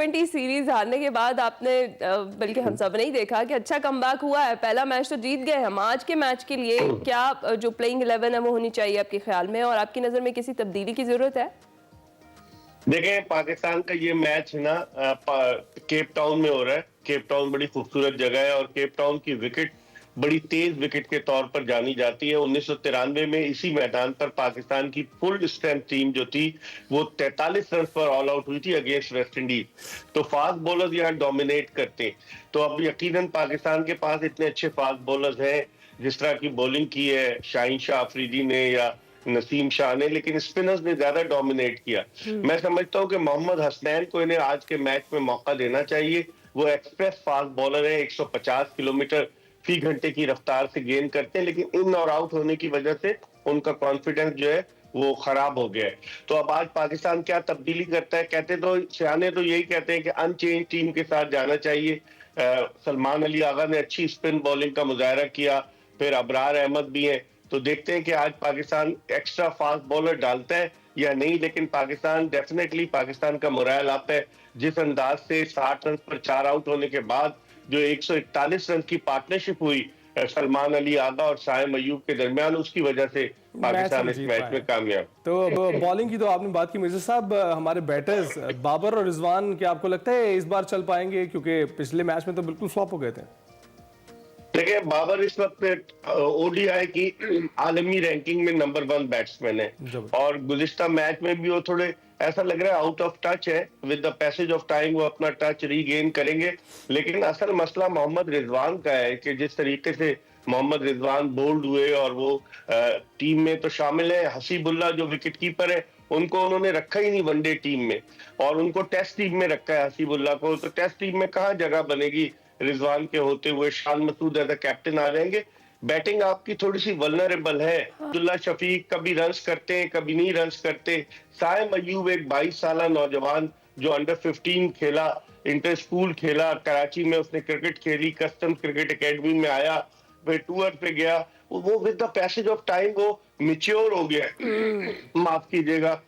T20 series हारने के बाद आपने बल्कि हम सब ने ही देखा कि अच्छा कमबैक हुआ है। पहला मैच तो जीत गए हम। आज के मैच के लिए क्या जो प्लेइंग 11 है वो होनी चाहिए आपके ख्याल में, और आपकी नजर में किसी तब्दीली की जरूरत है? देखें, पाकिस्तान का ये मैच है ना, केप टाउन में हो रहा है। केप टाउन बड़ी खूबसूरत जगह है और केप टाउन की विकेट बड़ी तेज विकेट के तौर पर जानी जाती है। 1993 में इसी मैदान पर पाकिस्तान की फुल स्ट्रेंथ टीम जो थी वो 43 रन पर ऑल आउट हुई थी अगेंस्ट वेस्ट इंडीज। तो फास्ट बॉलर्स यहाँ डोमिनेट करते हैं। तो अब यकीनन पाकिस्तान के पास इतने अच्छे फास्ट बॉलर्स हैं, जिस तरह की बॉलिंग की है शाहीन शाह अफरीदी ने या नसीम शाह ने, लेकिन स्पिनर्स ने ज्यादा डोमिनेट किया। मैं समझता हूं कि मोहम्मद हसनैन को इन्हें आज के मैच में मौका देना चाहिए। वो एक्सप्रेस फास्ट बॉलर है, 150 किलोमीटर फी घंटे की रफ्तार से गेंद करते हैं, लेकिन इन और आउट होने की वजह से उनका कॉन्फिडेंस जो है वो खराब हो गया है। तो अब आज पाकिस्तान क्या तब्दीली करता है? कहते तो सियाने तो यही कहते हैं कि अनचेंज टीम के साथ जाना चाहिए। सलमान अली आगा ने अच्छी स्पिन बॉलिंग का मुजाहरा किया, फिर अबरार अहमद भी हैं। तो देखते हैं कि आज पाकिस्तान एक्स्ट्रा फास्ट बॉलर डालता है या नहीं, लेकिन पाकिस्तान डेफिनेटली पाकिस्तान का मोराल आता है। जिस अंदाज से 60 रन पर 4 आउट होने के बाद जो 141 रन की पार्टनरशिप हुई सलमान अली आगा और साइम अयूब के दरमियान, उसकी वजह से पाकिस्तान इस मैच में कामयाब। तो बॉलिंग की तो आपने बात की मिर्जा साहब, हमारे बैटर्स बाबर और रिजवान, क्या आपको लगता है इस बार चल पाएंगे? क्योंकि पिछले मैच में तो बिल्कुल फ्लॉप हो गए थे। देखिए, बाबर इस वक्त ओडीआई की आलमी रैंकिंग में नंबर 1 बैट्समैन है और गुज़िश्ता मैच में भी वो थोड़े ऐसा लग रहा है आउट ऑफ टच है। With the passage of time वो अपना टच रीगेन करेंगे, लेकिन असल मसला मोहम्मद रिजवान का है कि जिस तरीके से मोहम्मद रिजवान बोल्ड हुए और वो टीम में तो शामिल है। हसीबुल्ला जो विकेट कीपर है उनको उन्होंने रखा ही नहीं वनडे टीम में, और उनको टेस्ट टीम में रखा है हसीबुल्ला को। तो टेस्ट टीम में कहाँ जगह बनेगी रिजवान के होते हुए? Shan Masood as a captain आ जाएंगे। बैटिंग आपकी थोड़ी सी वल्नरेबल है। अब्दुल्ला शफीक कभी रन्स करते हैं, कभी नहीं रन्स करते। साइम अयूब एक 22 साल नौजवान जो अंडर 15 खेला, इंटर स्कूल खेला, कराची में उसने क्रिकेट खेली, कस्टम क्रिकेट एकेडमी में आया, फिर टूर पे गया। वो with the passage of time वो मिच्योर हो गया। माफ कीजिएगा,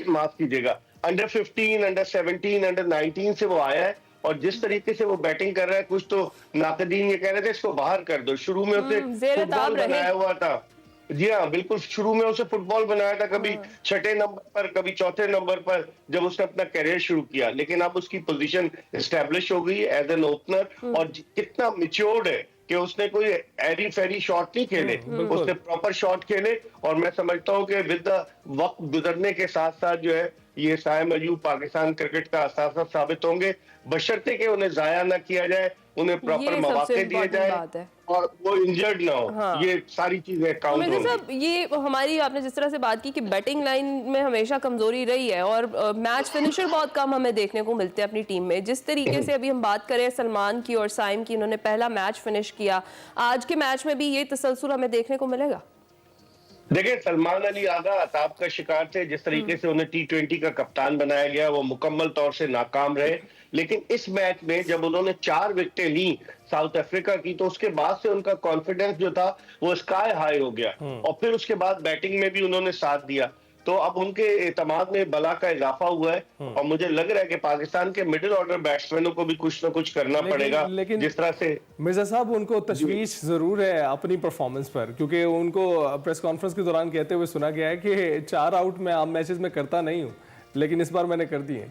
माफ कीजिएगा। अंडर 15, अंडर 17, अंडर 19 से वो आया है और जिस तरीके से वो बैटिंग कर रहा है, कुछ तो नाकदीन ये कह रहे थे इसको बाहर कर दो। शुरू में उसे फुटबॉल बनाया हुआ था। जी हाँ, बिल्कुल, शुरू में उसे फुटबॉल बनाया था, कभी छठे नंबर पर, कभी चौथे नंबर पर, जब उसने अपना करियर शुरू किया। लेकिन अब उसकी पोजीशन एस्टेब्लिश हो गई एज एन ओपनर, और कितना मिच्योर्ड है कि उसने कोई एरी फेरी शॉट नहीं खेले, उसने प्रॉपर शॉट खेले। और मैं समझता हूँ कि विद द वक्त गुजरने के साथ साथ जो है ये साइम अयूब पाकिस्तान क्रिकेट का असासा साबित होंगे, बशर्ते कि उन्हें जाया ना किया जाए, उन्हें प्रॉपर मौके दिए जाए और वो इंजर्ड ना हो। हाँ। ये सारी चीजें काउंट होंगी। साहब, ये हमारी आपने जिस तरह से बात की कि बैटिंग लाइन में हमेशा कमजोरी रही है और मैच फिनिशर बहुत कम हमें देखने को मिलते हैं अपनी टीम में। जिस तरीके से अभी हम बात करें सलमान की और साइम की, इन्होंने पहला मैच फिनिश किया, आज के मैच में भी ये तसलसल हमें देखने को मिलेगा? देखिए, सलमान अली आगा अताब का शिकार थे। जिस तरीके से उन्हें T20 का कप्तान बनाया गया वो मुकम्मल तौर से नाकाम रहे। लेकिन इस मैच में जब उन्होंने 4 विकेटें ली साउथ अफ्रीका की, तो उसके बाद से उनका कॉन्फिडेंस जो था वो स्काई हाई हो गया और फिर उसके बाद बैटिंग में भी उन्होंने साथ दिया। तो अब उनके एतमाद में बला का इजाफा हुआ है और मुझे लग रहा है कि पाकिस्तान के मिडिल ऑर्डर बैट्समैनों को भी कुछ ना कुछ करना पड़ेगा। लेकिन जिस तरह से मिर्जा साहब, उनको तशवीश जरूर है अपनी परफॉर्मेंस पर, क्योंकि उनको प्रेस कॉन्फ्रेंस के दौरान कहते हुए सुना गया है कि 4 आउट में आम मैचेस में करता नहीं हूँ, लेकिन इस बार मैंने कर दिए।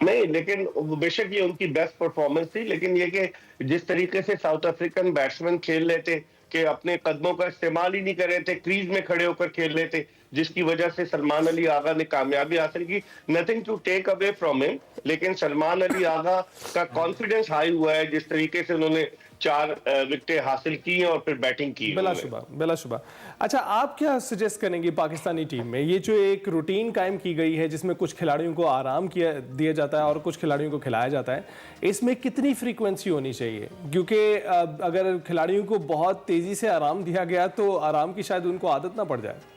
नहीं, लेकिन बेशक ये उनकी बेस्ट परफॉर्मेंस थी, लेकिन ये कि जिस तरीके से साउथ अफ्रीकन बैट्समैन खेल रहे थे कि अपने कदमों का इस्तेमाल ही नहीं कर रहे थे, क्रीज में खड़े होकर खेल रहे थे, जिसकी वजह से सलमान अली आगा ने कामयाबी हासिल की। Nothing to take away from him, लेकिन सलमान अली आगा का कॉन्फिडेंस हाई हुआ है जिस तरीके से उन्होंने 4 विकेटें हासिल की और फिर बैटिंग की। बिलाशुबा। अच्छा, आप क्या सजेस्ट करेंगे पाकिस्तानी टीम में? ये जो एक रूटीन कायम की गई है जिसमें कुछ खिलाड़ियों को आराम दिया जाता है और कुछ खिलाड़ियों को खिलाया जाता है, इसमें कितनी फ्रीक्वेंसी होनी चाहिए? क्योंकि अगर खिलाड़ियों को बहुत तेजी से आराम दिया गया तो आराम की शायद उनको आदत ना पड़ जाए।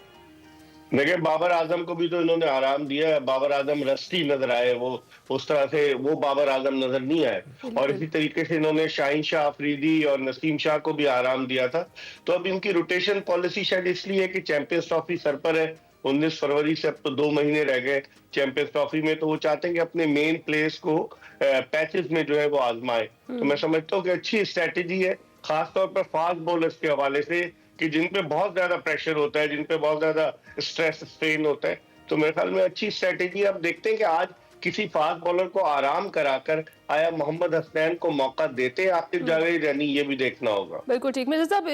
देखिए, बाबर आजम को भी तो इन्होंने आराम दिया है। बाबर आजम रस्टी नजर आए, वो उस तरह से वो बाबर आजम नजर नहीं आए। और इसी तरीके से इन्होंने शाहीन शाह अफरीदी और नसीम शाह को भी आराम दिया था। तो अब इनकी रोटेशन पॉलिसी शायद इसलिए है कि चैंपियंस ट्रॉफी सर पर है, 19 फरवरी से अब तो 2 महीने रह गए चैंपियंस ट्रॉफी में, तो वो चाहते हैं कि अपने मेन प्लेयर्स को पैचेस में जो है वो आजमाए। तो मैं समझता हूँ कि अच्छी स्ट्रैटेजी है, खासतौर पर फास्ट बॉलर्स के हवाले से, कि जिन पे बहुत ज्यादा प्रेशर होता है, जिन पे बहुत ज्यादा स्ट्रेस स्ट्रेन होता है। तो मेरे ख्याल में अच्छी स्ट्रैटेजी। अब देखते हैं कि आज किसी फास्ट बॉलर को आराम कराकर आया मोहम्मद हसनैन को मौका देते हैं आतिफ जावेद या नहीं, ये भी देखना होगा। बिल्कुल ठीक। मैं साहब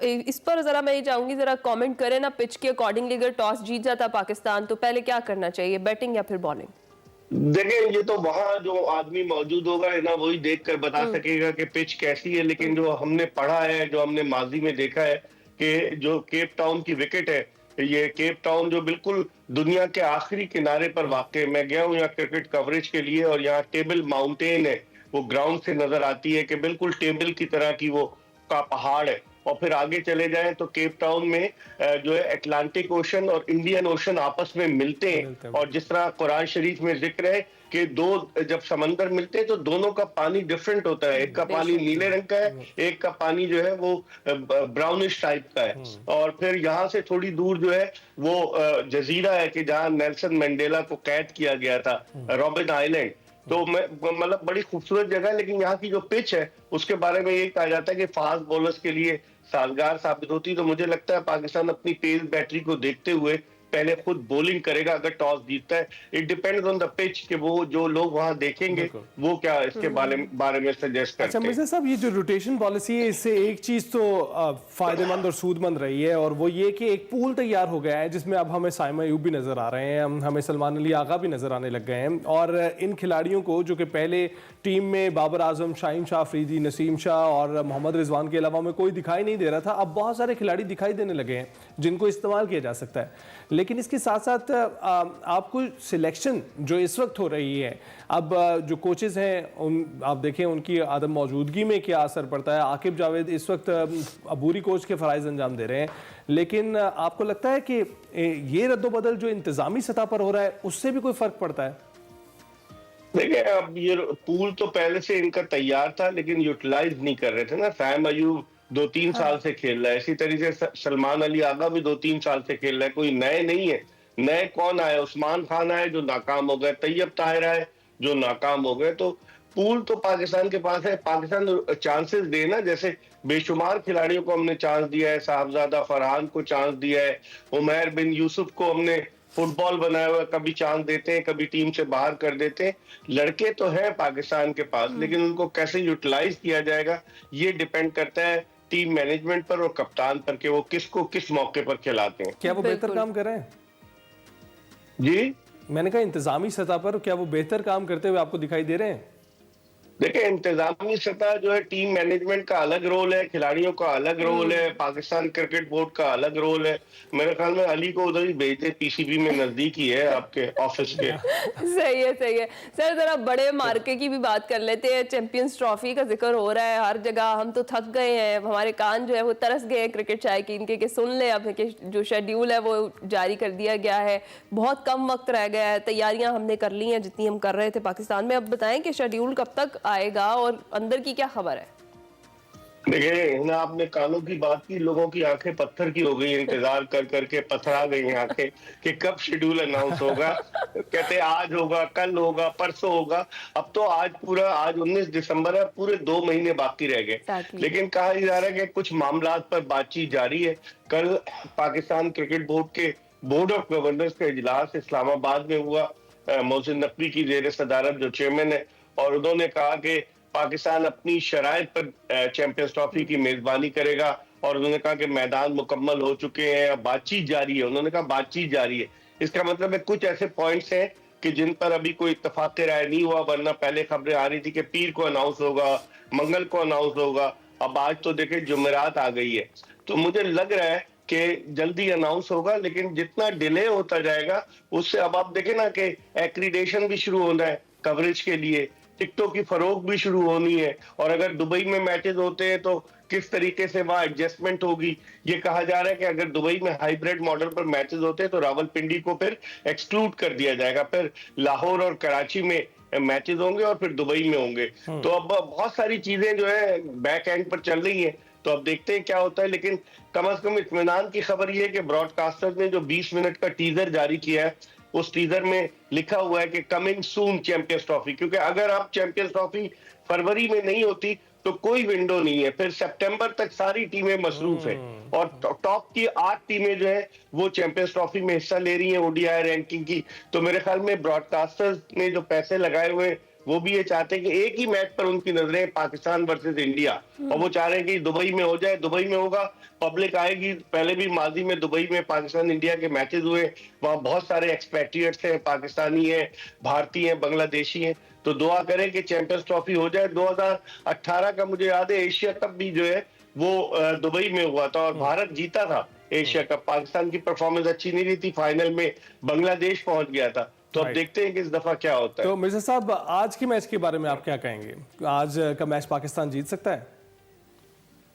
इस पर जरा मैं ये चाहूंगी जरा कमेंट करें ना, पिच के अकॉर्डिंगली अगर टॉस जीत जाता पाकिस्तान तो पहले क्या करना चाहिए, बैटिंग या फिर बॉलिंग? देखें, ये तो वहां जो आदमी मौजूद होगा ना वही देखकर बता सकेगा कि पिच कैसी है, लेकिन जो हमने पढ़ा है, जो हमने माजी में देखा है कि जो केप टाउन की विकेट है, ये केप टाउन जो बिल्कुल दुनिया के आखिरी किनारे पर वाक़ है। मैं गया हूँ यहाँ क्रिकेट कवरेज के लिए, और यहाँ टेबल माउंटेन है, वो ग्राउंड से नजर आती है कि बिल्कुल टेबल की तरह की वो का पहाड़ है। और फिर आगे चले जाएं तो केप टाउन में जो है अटलांटिक ओशन और इंडियन ओशन आपस में मिलते हैं। और जिस तरह कुरान शरीफ में जिक्र है कि दो जब समंदर मिलते हैं तो दोनों का पानी डिफरेंट होता है, एक का पानी नीले रंग का है, एक का पानी जो है वो ब्राउनिश टाइप का है। और फिर यहाँ से थोड़ी दूर जो है वो जजीरा है कि जहाँ नेल्सन मंडेला को कैद किया गया था, रॉबिन आइलैंड। तो मैं मतलब बड़ी खूबसूरत जगह है, लेकिन यहाँ की जो पिच है उसके बारे में ये कहा जाता है कि फास्ट बॉलर्स के लिए साजगार साबित होती। तो मुझे लगता है पाकिस्तान अपनी तेज बैटरी को देखते हुए पहले खुद बॉलिंग करेगा अगर टॉस जीतता है। It depends on the pitch कि वो जो लोग वहां देखेंगे वो क्या इसके बारे में सजेस्ट करते हैं। अच्छा मिर्जा साहब, ये जो रोटेशन पॉलिसी है इससे एक चीज तो फायदेमंद और सूदमंद रही है, और वो ये कि एक पूल तैयार हो गया है जिसमें अब हमें साइम अयूब भी नजर आ रहे हैं, हमें सलमान अली आगा भी नजर आने लग गए हैं। और इन खिलाड़ियों को जो कि पहले टीम में बाबर आजम, शाहीन शाह अफरीदी, नसीम शाह और मोहम्मद रिजवान के अलावा में कोई दिखाई नहीं दे रहा था, अब बहुत सारे खिलाड़ी दिखाई देने लगे हैं जिनको इस्तेमाल किया जा सकता है। लेकिन इसके साथ साथ आपको सिलेक्शन जो इस वक्त हो रही है, अब जो कोचेज हैं उन आप देखें उनकी आदम मौजूदगी में क्या असर पड़ता है। आकिब जावेद इस वक्त अबूरी कोच के फ़राइज़ अंजाम दे रहे हैं, लेकिन आपको लगता है कि ये रद्दोबदल जो इंतज़ामी सतह पर हो रहा है उससे भी कोई फ़र्क पड़ता है? देखिए, अब ये पूल तो पहले से इनका तैयार था लेकिन यूटिलाइज नहीं कर रहे थे ना। साइम अयूब 2-3 साल से खेल रहा है, इसी तरीके से सलमान अली आगा भी 2-3 साल से खेल रहा है, कोई नए नहीं है। नए कौन आए? उस्मान खान आए जो नाकाम हो गए, तैयब ताहिर आए जो नाकाम हो गए। तो पूल तो पाकिस्तान के पास है, पाकिस्तान चांसेस दे ना, जैसे बेशुमार खिलाड़ियों को हमने चांस दिया है, साहबजादा फरहान को चांस दिया है, उमैर बिन यूसुफ को हमने फुटबॉल बनाया हुआ, कभी चांस देते हैं कभी टीम से बाहर कर देते हैं। लड़के तो हैं पाकिस्तान के पास, लेकिन उनको कैसे यूटिलाइज किया जाएगा ये डिपेंड करता है टीम मैनेजमेंट पर और कप्तान पर कि वो किसको किस मौके पर खिलाते हैं। क्या वो बेहतर काम कर रहे हैं? जी, मैंने कहा इंतजामी सतह पर क्या वो बेहतर काम करते हुए आपको दिखाई दे रहे हैं? देखिए, इंतजामी सतह जो है, टीम मैनेजमेंट का अलग रोल है, खिलाड़ियों का अलग रोल है, पाकिस्तान क्रिकेट बोर्ड का अलग रोल है। मेरे ख्याल में अली को उधर ही भेज दे, पीसीबी में नजदीक ही है आपके ऑफिस के। सही है, सही है। सर जरा बड़े मार्के की भी बात कर लेते हैं। चैंपियंस ट्रॉफी का जिक्र हो रहा है हर जगह, हम तो थक गए हैं, हमारे कान जो है वो तरस गए हैं क्रिकेट चाय की इनके कि सुन ले अब कि जो शेड्यूल है वो जारी कर दिया गया है, बहुत कम वक्त रह गया है, तैयारियां हमने कर ली हैं जितनी हम कर रहे थे पाकिस्तान में। अब बताएं कि शेड्यूल कब तक आएगा और अंदर की क्या खबर है? देखिए ना, आपने कानों की बात की, लोगों की आंखें पत्थर की हो गई, इंतजार कर करके पथरा गई आंखें कि कब शेड्यूल अनाउंस होगा। कहते आज होगा, कल होगा, परसों होगा। अब तो आज 19 दिसंबर है, पूरे 2 महीने बाकी रह गए। लेकिन कहा जा रहा है कि कुछ मामलात पर बातचीत जारी है। कल पाकिस्तान क्रिकेट बोर्ड के बोर्ड ऑफ गवर्नर्स का इजलास इस्लामाबाद में हुआ, मोहसिन नकवी की जेर सदारत जो चेयरमैन है, और उन्होंने कहा कि पाकिस्तान अपनी शराइत पर चैंपियंस ट्रॉफी की मेजबानी करेगा। और उन्होंने कहा कि मैदान मुकम्मल हो चुके हैं, अब बातचीत जारी है। उन्होंने कहा बातचीत जारी है, इसका मतलब है कुछ ऐसे पॉइंट्स हैं कि जिन पर अभी कोई इत्तेफाक राय नहीं हुआ, वरना पहले खबरें आ रही थी कि पीर को अनाउंस होगा, मंगल को अनाउंस होगा। अब आज तो देखिए जुमेरात आ गई है, तो मुझे लग रहा है कि जल्दी अनाउंस होगा। लेकिन जितना डिले होता जाएगा उससे, अब आप देखें ना कि एक्रीडेशन भी शुरू होना है कवरेज के लिए, टिकटों की फरोख्त भी शुरू होनी है, और अगर दुबई में मैचेस होते हैं तो किस तरीके से वहां एडजस्टमेंट होगी। ये कहा जा रहा है कि अगर दुबई में हाइब्रिड मॉडल पर मैचेस होते हैं तो रावलपिंडी को फिर एक्सक्लूड कर दिया जाएगा, फिर लाहौर और कराची में मैचेस होंगे और फिर दुबई में होंगे। तो अब बहुत सारी चीजें जो है बैक एंड पर चल रही हैं। तो अब देखते हैं क्या होता है, लेकिन कम से कम इत्मीनान की खबर ये है कि ब्रॉडकास्टर ने जो 20 मिनट का टीजर जारी किया है, उस टीजर में लिखा हुआ है कि कमिंग सून चैंपियंस ट्रॉफी, क्योंकि अगर आप चैंपियंस ट्रॉफी फरवरी में नहीं होती तो कोई विंडो नहीं है, फिर सितंबर तक सारी टीमें मसरूफ है और टॉप की 8 टीमें जो है वो चैंपियंस ट्रॉफी में हिस्सा ले रही हैं ओडीआई रैंकिंग की। तो मेरे ख्याल में ब्रॉडकास्टर्स ने जो पैसे लगाए हुए हैं वो भी ये चाहते हैं कि एक ही मैच पर उनकी नजरें पाकिस्तान वर्सेस इंडिया, और वो चाह रहे हैं कि दुबई में हो जाए, दुबई में होगा, पब्लिक आएगी। पहले भी माजी में दुबई में पाकिस्तान इंडिया के मैचेस हुए, वहां बहुत सारे एक्सपेट्रिएट्स हैं, पाकिस्तानी हैं, भारतीय हैं, बांग्लादेशी हैं। तो दुआ करें कि चैंपियंस ट्रॉफी हो जाए। 2018 का मुझे याद है एशिया कप भी जो है वो दुबई में हुआ था और भारत जीता था एशिया कप। पाकिस्तान की परफॉर्मेंस अच्छी नहीं रही थी, फाइनल में बांग्लादेश पहुंच गया था। तो अब देखते हैं कि इस दफा क्या होता है। तो मिर्जा साहब, आज के मैच के बारे में आप क्या कहेंगे? आज का मैच पाकिस्तान जीत सकता है?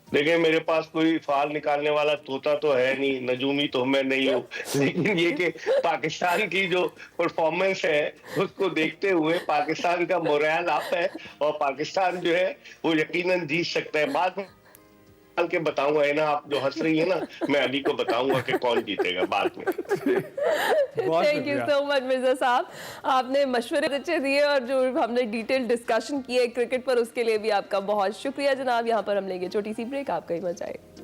देखिए, मेरे पास कोई फाल निकालने वाला तोता तो है नहीं, नजूमी तो मैं नहीं हूँ, लेकिन ये कि पाकिस्तान की जो परफॉर्मेंस है उसको देखते हुए पाकिस्तान का मोरल अप है और पाकिस्तान जो है वो यकीनन जीत सकता है। बाद में के बताऊंगा, है ना, आप जो हंस रही है ना, मैं अभी को बताऊंगा कि कौन जीतेगा बाद में। Thank you so much Mirza साहब, आपने मशवरे अच्छे दिए और जो हमने डिटेल डिस्कशन की है क्रिकेट पर, उसके लिए भी आपका बहुत शुक्रिया जनाब। यहाँ पर हम लेंगे छोटी सी ब्रेक, आप कहीं मत जाइए।